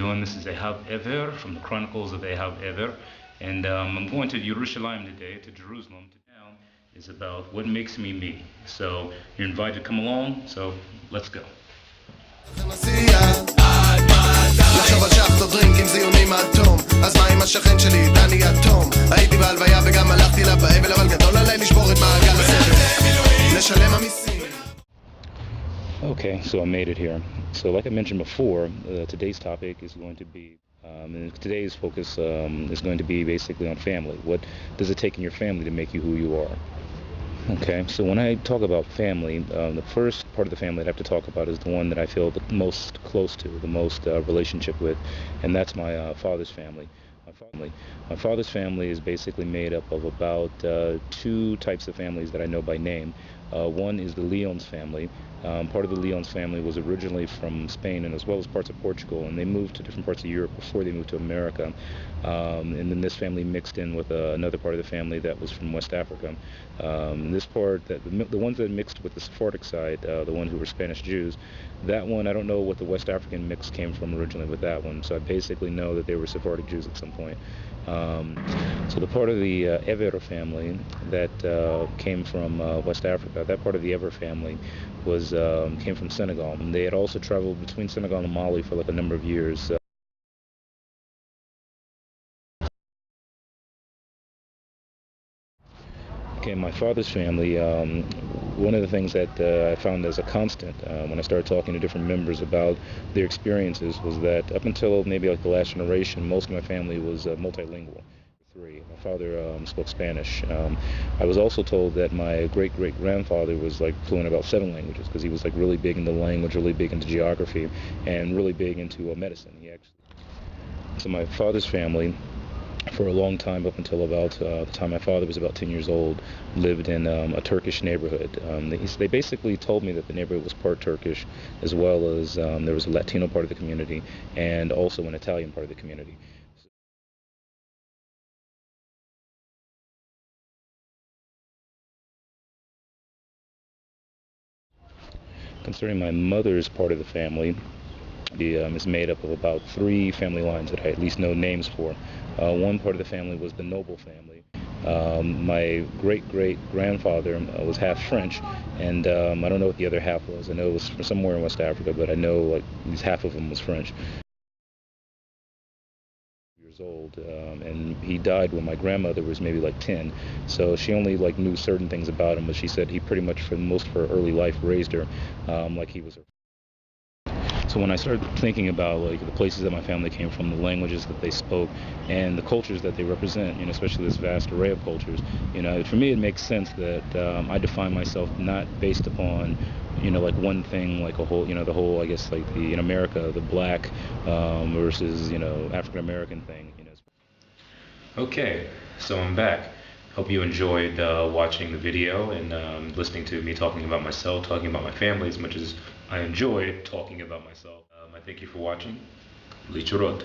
doing? This is Ehav Ever from the Chronicles of Ehav Ever, and I'm going to Jerusalem today, to Jerusalem. Now is about what makes me me. So you're invited to come along. So let's go. לחשוב על שחטו דרינק עם זיונים עד תום. אז מה עם השכן שלי, דני אטום? הייתי בהלוויה וגם הלכתי לה באבל, אבל גדול עליי לשבור את מעגל הסבל. נשלם המיסים. Okay, so I made it here. So like I mentioned before, today's topic is going to be, and today's focus is going to be basically on family. What does it take in your family to make you who you are? Okay, so when I talk about family, the first part of the family that I have to talk about is the one that I feel the most close to, the most relationship with, and that's my father's family. My father's family is basically made up of about two types of families that I know by name. One is the Lyons family. Part of the Lyons family was originally from Spain and as well as parts of Portugal, and they moved to different parts of Europe before they moved to America. And then this family mixed in with another part of the family that was from West Africa. This part, the ones that mixed with the Sephardic side, the ones who were Spanish Jews, that one, I don't know what the West African mix came from originally with that one, so I basically know that they were Sephardic Jews at some point. So the part of the Ever family that came from West Africa, that part of the Ever family was came from Senegal. And they had also traveled between Senegal and Mali for like a number of years. Okay, my father's family, one of the things that I found as a constant when I started talking to different members about their experiences was that up until maybe like the last generation, most of my family was multilingual. My father spoke Spanish. I was also told that my great-great-grandfather was like fluent about 7 languages because he was like really big into language, really big into geography, and really big into medicine. So my father's family, for a long time, up until about the time my father was about 10 years old, lived in a Turkish neighborhood. They basically told me that the neighborhood was part Turkish, as well as there was a Latino part of the community and also an Italian part of the community. Concerning my mother's part of the family, is made up of about 3 family lines that I at least know names for. One part of the family was the Knoble family. My great-great-grandfather was half French, and I don't know what the other half was. I know it was from somewhere in West Africa, but I know like at least half of him was French. Old, and he died when my grandmother was maybe like 10, so she only like knew certain things about him, but she said he pretty much for most of her early life raised her like he was her. So when I started thinking about like the places that my family came from, the languages that they spoke, and the cultures that they represent, you know, especially this vast array of cultures, you know, for me it makes sense that I define myself not based upon, you know, like one thing, like a whole, you know, the whole, I guess, like the, in America, the black versus, you know, African American thing, you know. Okay, so I'm back. Hope you enjoyed watching the video and listening to me talking about myself, talking about my family as much as I enjoyed talking about myself. I thank you for watching. Lichurot.